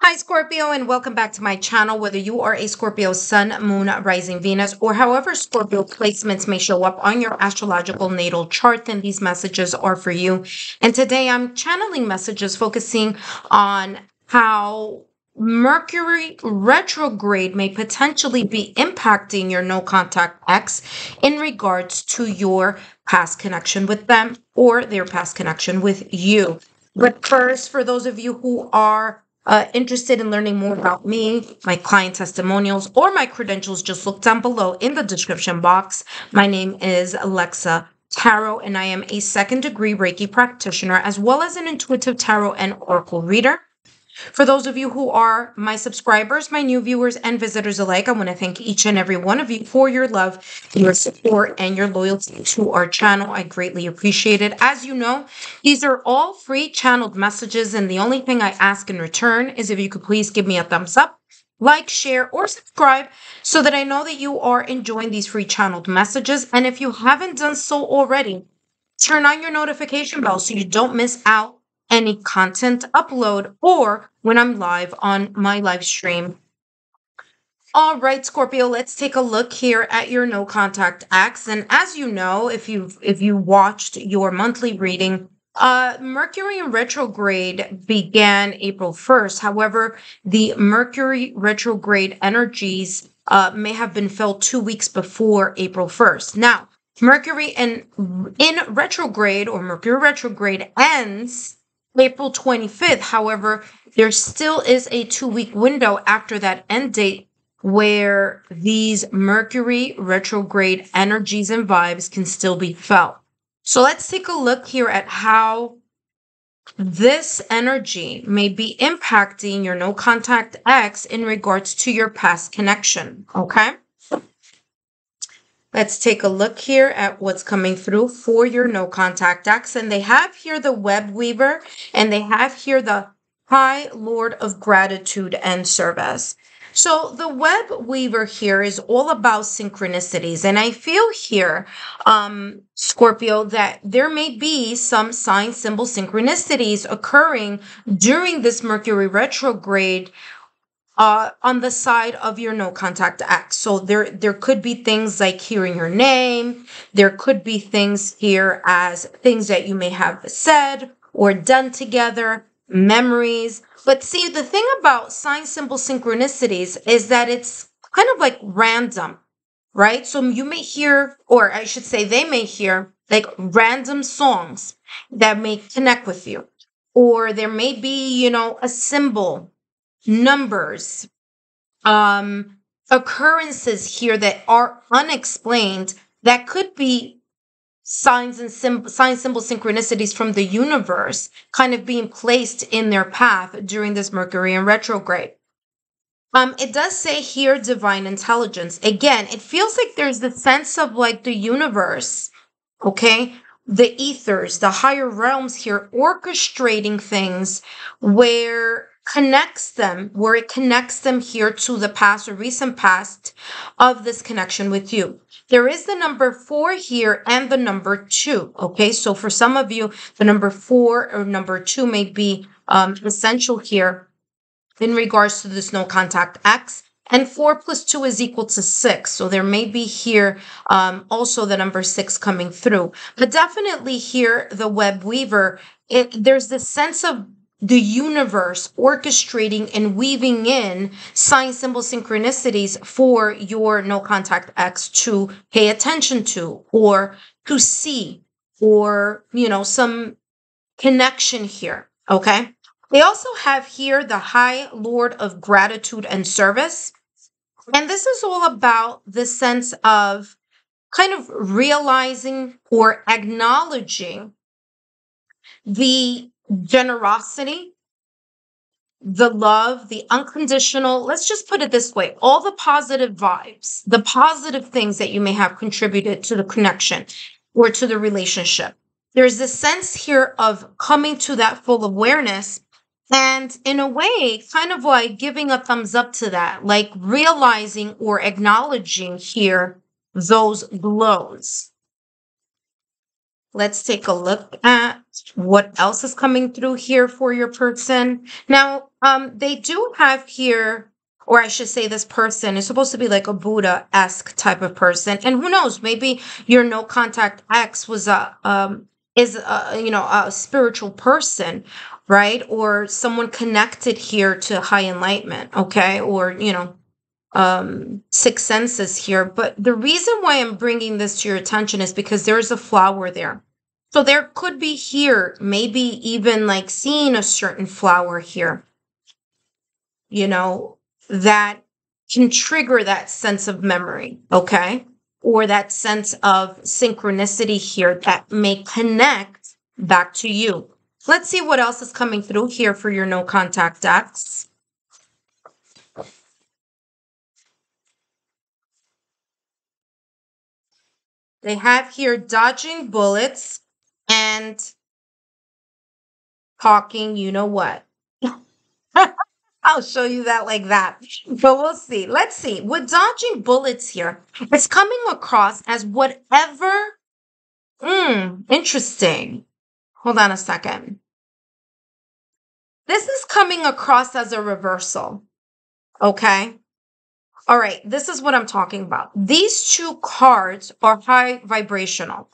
Hi, Scorpio, and welcome back to my channel. Whether you are a Scorpio Sun, Moon, Rising, Venus, or however Scorpio placements may show up on your astrological natal chart, then these messages are for you. And today I'm channeling messages focusing on how Mercury retrograde may potentially be impacting your no contact ex in regards to your past connection with them or their past connection with you. But first, for those of you who are interested in learning more about me, my client testimonials, or my credentials, just look down below in the description box. My name is Alexa Tarot, and I am a second-degree Reiki practitioner, as well as an intuitive tarot and oracle reader. For those of you who are my subscribers, my new viewers, and visitors alike, I want to thank each and every one of you for your love, your support, and your loyalty to our channel. I greatly appreciate it. As you know, these are all free channeled messages, and the only thing I ask in return is if you could please give me a thumbs up, like, share, or subscribe so that I know that you are enjoying these free channeled messages. And if you haven't done so already, turn on your notification bell so you don't miss out any content upload or when I'm live on my live stream. All right, Scorpio, let's take a look here at your no contact ex. And as you know, if you watched your monthly reading, Mercury in retrograde began April 1st. However, the Mercury retrograde energies may have been felt 2 weeks before April 1st. Now, Mercury in retrograde, or Mercury retrograde, ends April 25th. However, there still is a 2-week window after that end date where these Mercury retrograde energies and vibes can still be felt. So let's take a look here at how this energy may be impacting your no contact ex in regards to your past connection. Okay. Let's take a look here at what's coming through for your no contact ex. And they have here the web weaver, and they have here the High Lord of Gratitude and Service. So the web weaver here is all about synchronicities. And I feel here, Scorpio, that there may be some sign symbol synchronicities occurring during this Mercury retrograde on the side of your no contact ex. So there could be things like hearing your name. There could be things here as things that you may have said or done together, memories. But see, the thing about sign symbol synchronicities is that it's kind of like random, right? So you may hear, or I should say they may hear, like random songs that may connect with you. Or there may be, a symbol, numbers, occurrences here that are unexplained that could be sign symbol synchronicities from the universe kind of being placed in their path during this Mercury in retrograde. It does say here divine intelligence. Again, it feels like there's the sense of like the universe, okay? The ethers, the higher realms here orchestrating things where it connects them here to the past or recent past of this connection with you. There is the number 4 here and the number 2. Okay, so for some of you, the number 4 or number 2 may be essential here in regards to this no contact ex. And 4 plus 2 is equal to 6. So there may be here also the number 6 coming through. But definitely here, the web weaver, there's this sense of the universe orchestrating and weaving in sign symbol synchronicities for your no contact ex to pay attention to or to see, or, some connection here. Okay. They also have here the High Lord of Gratitude and Service. And this is all about the sense of kind of realizing or acknowledging the generosity, the love, the unconditional, let's just put it this way, all the positive vibes, the positive things that you may have contributed to the connection or to the relationship. There's this sense here of coming to that full awareness and in a way, kind of like giving a thumbs up to that, like realizing or acknowledging here those glows. Let's take a look at what else is coming through here for your person. Now, They do have here, or I should say, this person is supposed to be like a Buddha-esque type of person, and who knows, maybe your no contact ex was a is a, a spiritual person, right? Or someone connected here to high enlightenment, okay? Or sixth senses here. But the reason why I'm bringing this to your attention is because there's a flower there. So there could be here, maybe even like seeing a certain flower here, that can trigger that sense of memory, okay? Or that sense of synchronicity here that may connect back to you. Let's see what else is coming through here for your no contact ex. They have here dodging bullets and talking, you know what? I'll show you that like that. But we'll see. Let's see. With dodging bullets here, it's coming across as whatever. Interesting. Hold on a second. This is coming across as a reversal. Okay. All right. This is what I'm talking about. These two cards are high vibrational.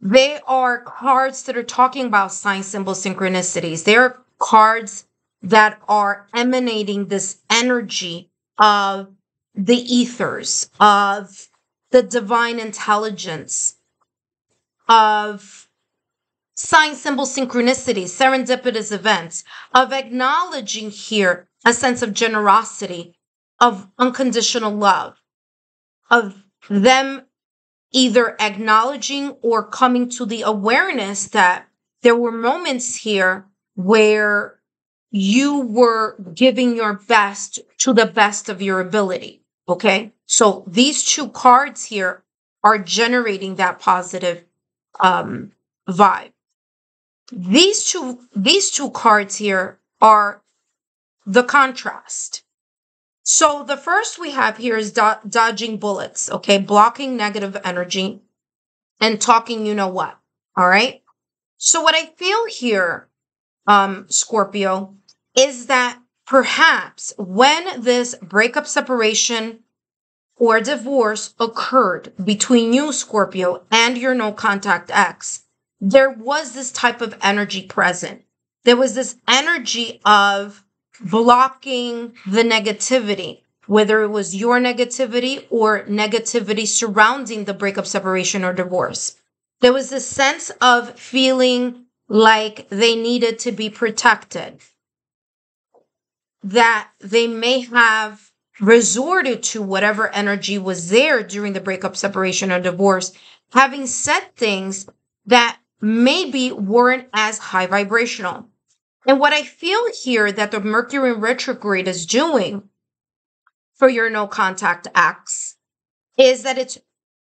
They are cards that are talking about sign symbol synchronicities. They're cards that are emanating this energy of the ethers, of the divine intelligence, of sign symbol synchronicities, serendipitous events, of acknowledging here a sense of generosity, of unconditional love, of them either acknowledging or coming to the awareness that there were moments here where you were giving your best to the best of your ability. Okay. So these two cards here are generating that positive vibe. These two cards here are the contrast. So the first we have here is dodging bullets, okay? Blocking negative energy and talking, you know what? All right. So what I feel here, Scorpio, is that perhaps when this breakup, separation, or divorce occurred between you, Scorpio, and your no contact ex, there was this type of energy present. There was this energy of blocking the negativity, whether it was your negativity or negativity surrounding the breakup, separation, or divorce. There was this sense of feeling like they needed to be protected, that they may have resorted to whatever energy was there during the breakup, separation, or divorce, having said things that maybe weren't as high vibrational. And what I feel here that the Mercury retrograde is doing for your no contact ex is that it's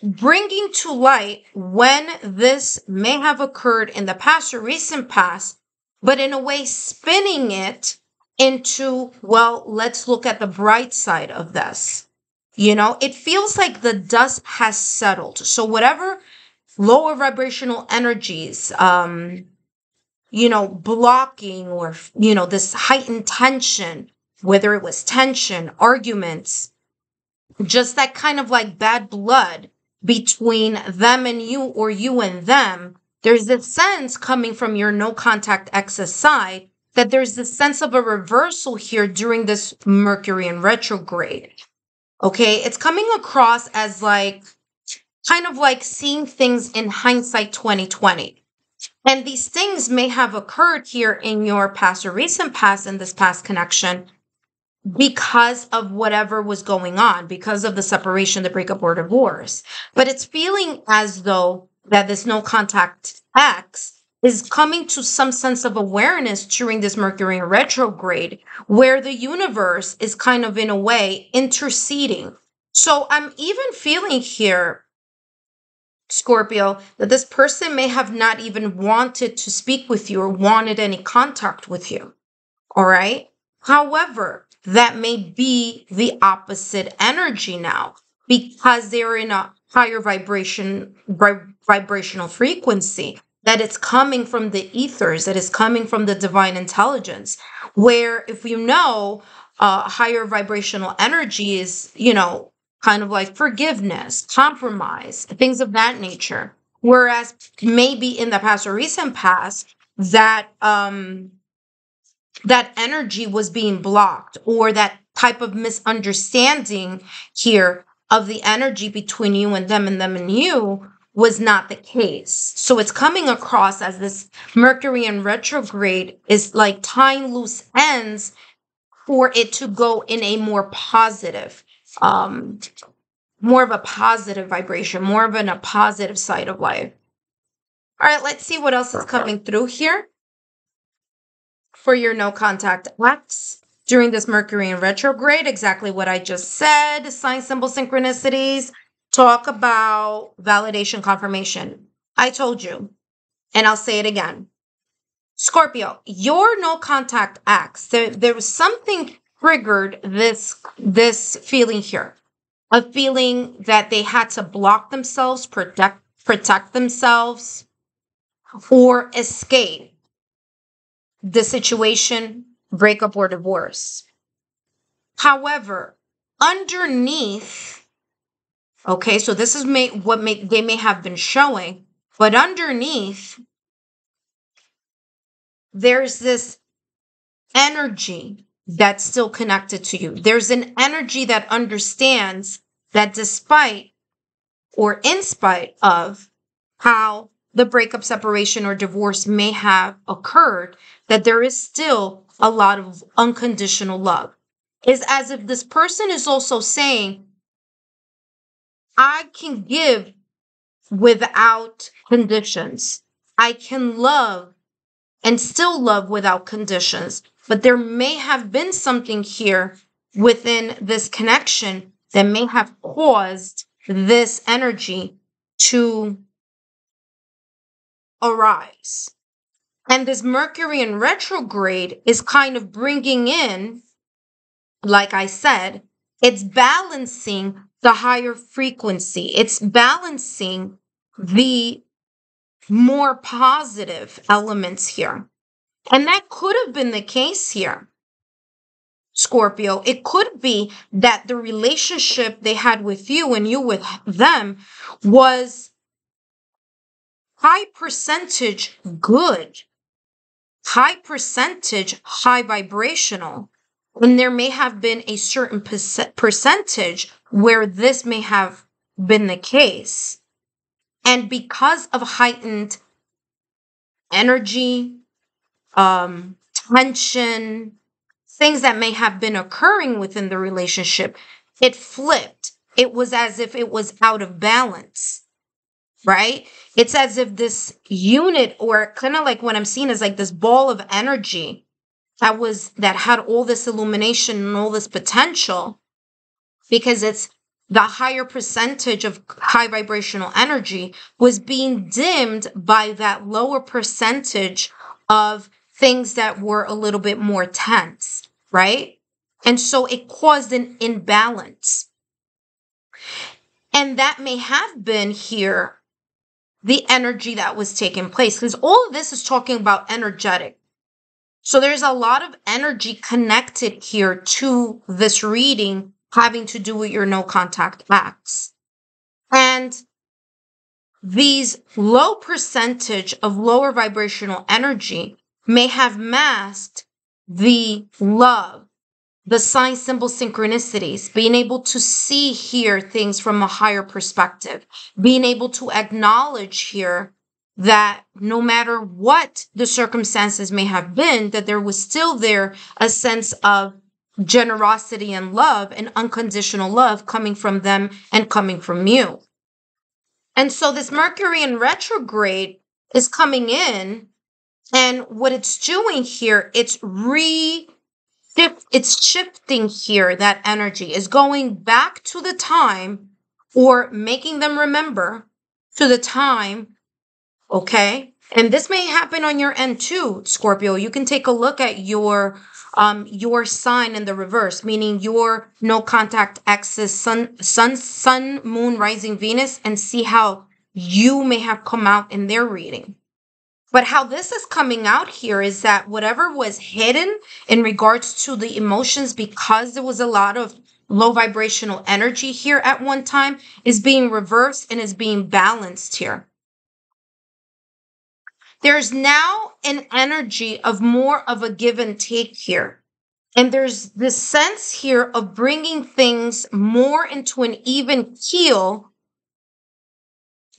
bringing to light when this may have occurred in the past or recent past, but in a way spinning it into, well, let's look at the bright side of this. It feels like the dust has settled. So whatever lower vibrational energies, blocking or, this heightened tension, whether it was tension, arguments, just that kind of like bad blood between them and you or you and them, there's this sense coming from your no contact ex's side that there's this sense of a reversal here during this Mercury in retrograde. Okay, it's coming across as like kind of like seeing things in hindsight 2020. And these things may have occurred here in your past or recent past in this past connection because of whatever was going on, because of the separation, the breakup, or divorce. But it's feeling as though that this no contact ex is coming to some sense of awareness during this Mercury retrograde, where the universe is kind of in a way interceding. So I'm even feeling here, Scorpio, that this person may have not even wanted to speak with you or wanted any contact with you. All right. However, that may be the opposite energy now because they're in a higher vibrational frequency. that it's coming from the ethers, that it's coming from the divine intelligence, where if you know higher vibrational energy is, kind of like forgiveness, compromise, things of that nature. Whereas maybe in the past or recent past, that that energy was being blocked, or that type of misunderstanding here of the energy between you and them and you was not the case. So it's coming across as this Mercury in retrograde is like tying loose ends for it to go in a more positive, more of a positive vibration, more of a positive side of life. All right, let's see what else is coming through here for your no contact acts during this Mercury in retrograde. Exactly what I just said. Sign, symbol, synchronicities. Talk about validation, confirmation. I told you, and I'll say it again. Scorpio, your no contact acts, there was something triggered this feeling here. A feeling that they had to block themselves, protect themselves, or escape the situation, breakup, or divorce. However, underneath, okay, so this is they may have been showing, but underneath, there's this energy that's still connected to you. There's an energy that understands that despite or in spite of how the breakup, separation, or divorce may have occurred, that there is still a lot of unconditional love. It's as if this person is also saying, I can give without conditions. I can love and still love without conditions. But there may have been something here within this connection that may have caused this energy to arise. And this Mercury in retrograde is kind of bringing in, like I said, it's balancing the higher frequency. It's balancing the more positive elements here. And that could have been the case here, Scorpio. It could be that the relationship they had with you and you with them was high percentage good, high percentage high vibrational. And there may have been a certain percentage where this may have been the case. And because of heightened energy, tension, things that may have been occurring within the relationship, it flipped. It was as if it was out of balance, right? It's as if this unit, or kind of like what I'm seeing is like this ball of energy that had all this illumination and all this potential, because it's the higher percentage of high vibrational energy was being dimmed by that lower percentage of things that were a little bit more tense, right? And so it caused an imbalance. And that may have been here the energy that was taking place, because all of this is talking about energetic. So there's a lot of energy connected here to this reading having to do with your no contact acts. And these low percentage of lower vibrational energy may have masked the love, the sign, symbol, synchronicities, being able to see here things from a higher perspective, being able to acknowledge here that no matter what the circumstances may have been, that there was still there a sense of generosity and love and unconditional love coming from them and coming from you. And so this Mercury in retrograde is coming in, and what it's doing here, it's shifting here. That energy is going back to the time, or making them remember to the time. Okay. And this may happen on your end too, Scorpio. You can take a look at your sign in the reverse, meaning your no contact axis, sun, moon, rising, Venus, and see how you may have come out in their reading. But how this is coming out here is that whatever was hidden in regards to the emotions, because there was a lot of low vibrational energy here at one time, is being reversed and is being balanced here. There's now an energy of more of a give and take here. And there's this sense here of bringing things more into an even keel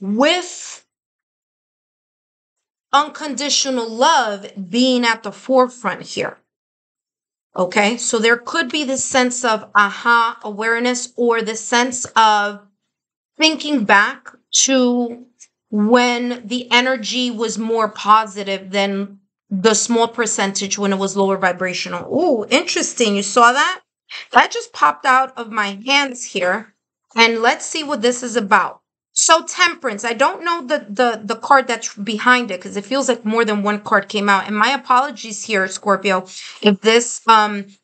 with unconditional love being at the forefront here. Okay, so there could be this sense of aha awareness, or the sense of thinking back to when the energy was more positive than the small percentage when it was lower vibrational. Oh, interesting. You saw that? That just popped out of my hands here. And let's see what this is about. So Temperance, I don't know the card that's behind it, because it feels like more than one card came out. And my apologies here, Scorpio, if this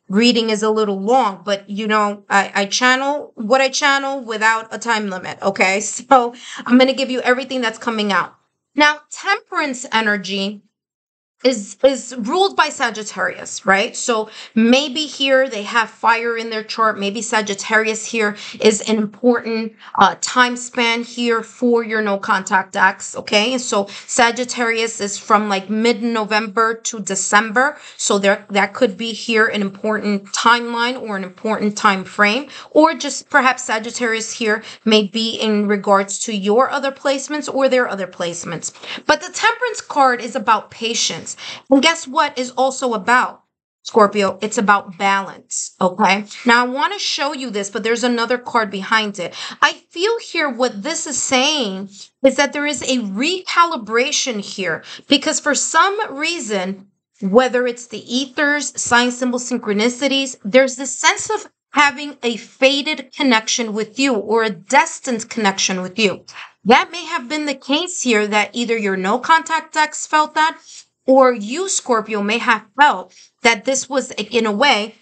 reading is a little long, but you know, I channel what I channel without a time limit. Okay, so I'm going to give you everything that's coming out. Now, Temperance energy is ruled by Sagittarius, right? So maybe here they have fire in their chart. Maybe Sagittarius here is an important time span here for your no contact acts. Okay, so Sagittarius is from like mid-November to December. So that could be here an important timeline or an important time frame, or just perhaps Sagittarius here may be in regards to your other placements or their other placements. But the Temperance card is about patience. And guess what is also about, Scorpio? It's about balance. Okay. Now I want to show you this, but there's another card behind it. I feel here what this is saying is that there is a recalibration here, because for some reason, whether it's the ethers, sign, symbol, synchronicities, there's this sense of having a fated connection with you, or a destined connection with you. That may have been the case here, that either your no contact ex felt that, or you, Scorpio, may have felt that this was, in a way,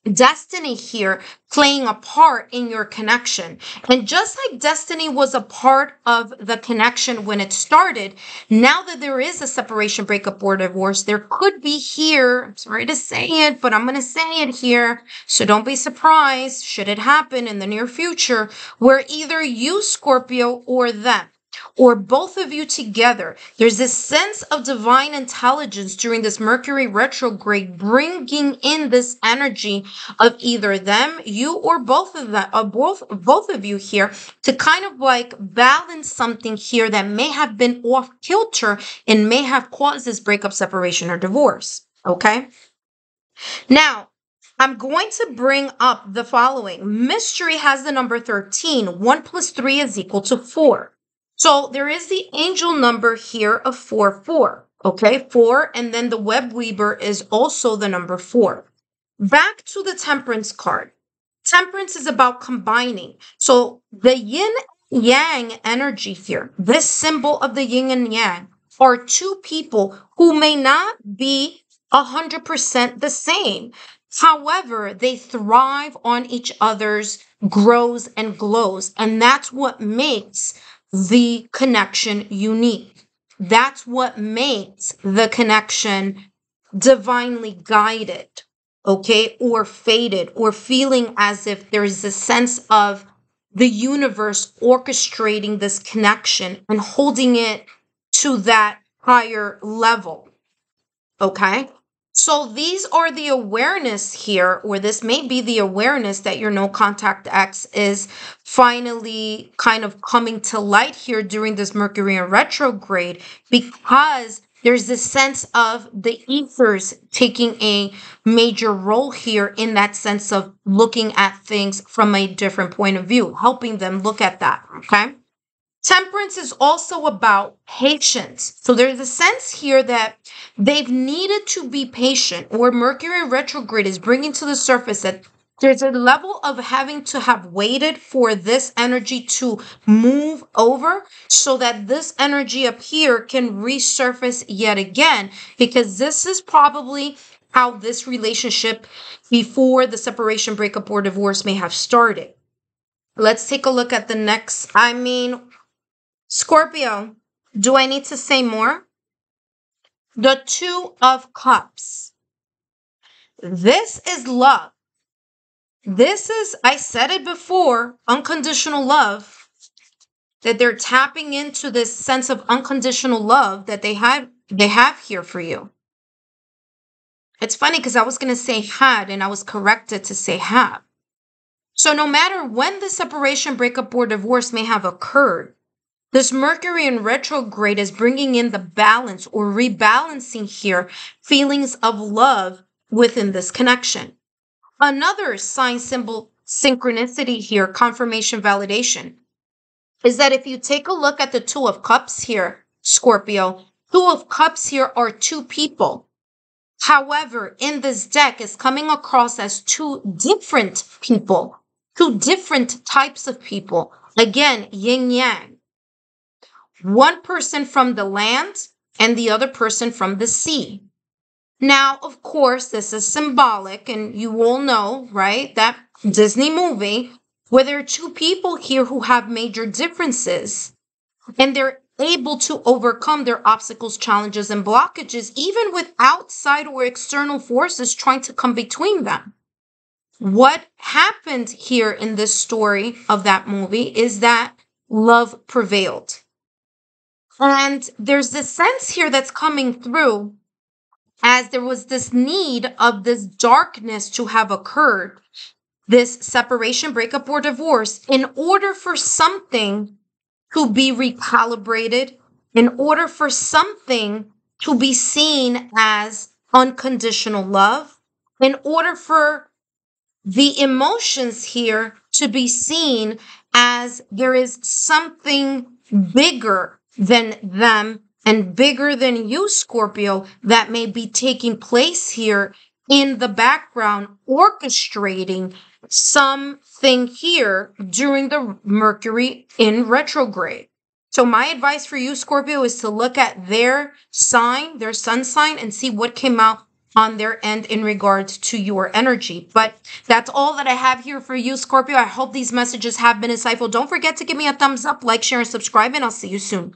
destiny here playing a part in your connection. And just like destiny was a part of the connection when it started, now that there is a separation, breakup, or divorce, there could be here, I'm sorry to say it, but I'm going to say it here, so don't be surprised should it happen in the near future, where either you, Scorpio, or them, or both of you together, there's this sense of divine intelligence during this Mercury retrograde, bringing in this energy of either them, you, or both of them, both of you here, to kind of like balance something here that may have been off kilter and may have caused this breakup, separation, or divorce. Okay. Now, I'm going to bring up the following. Mystery has the number 13. 1 plus 3 is equal to 4. So there is the angel number here of 4. Okay, 4, and then the web weaver is also the number 4. Back to the Temperance card. Temperance is about combining. So the yin yang energy here, this symbol of the yin and yang, are two people who may not be 100% the same. However, they thrive on each other's grows and glows, and that's what makes the connection unique. That's what makes the connection divinely guided, okay, or fated, or feeling as if there is a sense of the universe orchestrating this connection and holding it to that higher level, okay? So these are the awareness here, or this may be the awareness that your no contact ex is finally kind of coming to light here during this Mercury in retrograde, because there's this sense of the ethers taking a major role here in that sense of looking at things from a different point of view, helping them look at that, okay? Temperance is also about patience. So there's a sense here that they've needed to be patient, or Mercury retrograde is bringing to the surface that there's a level of having to have waited for this energy to move over so that this energy up here can resurface yet again, because this is probably how this relationship before the separation, breakup, or divorce may have started. Let's take a look at the next. Scorpio, do I need to say more? The Two of Cups. This is love. This is, I said it before, unconditional love, that they're tapping into this sense of unconditional love that they have here for you. It's funny because I was going to say had and I was corrected to say have. So no matter when the separation, breakup, or divorce may have occurred, this Mercury in retrograde is bringing in the balance or rebalancing here feelings of love within this connection. Another sign, symbol, synchronicity here, confirmation, validation, is that if you take a look at the Two of Cups here, Scorpio, Two of Cups here are two people. However, in this deck is coming across as two different people, two different types of people. Again, yin yang. One person from the land and the other person from the sea. Now, of course, this is symbolic, and you all know, right, that Disney movie where there are two people here who have major differences, and they're able to overcome their obstacles, challenges, and blockages, even with outside or external forces trying to come between them. What happened here in this story of that movie is that love prevailed. And there's this sense here that's coming through as there was this need of this darkness to have occurred, this separation, breakup, or divorce, in order for something to be recalibrated, in order for something to be seen as unconditional love, in order for the emotions here to be seen as there is something bigger than them and bigger than you, Scorpio, that may be taking place here in the background, orchestrating something here during the Mercury in retrograde. So my advice for you, Scorpio, is to look at their sign, their sun sign, and see what came out on their end in regards to your energy. But that's all that I have here for you, Scorpio. I hope these messages have been insightful. Don't forget to give me a thumbs up, like, share, and subscribe, and I'll see you soon.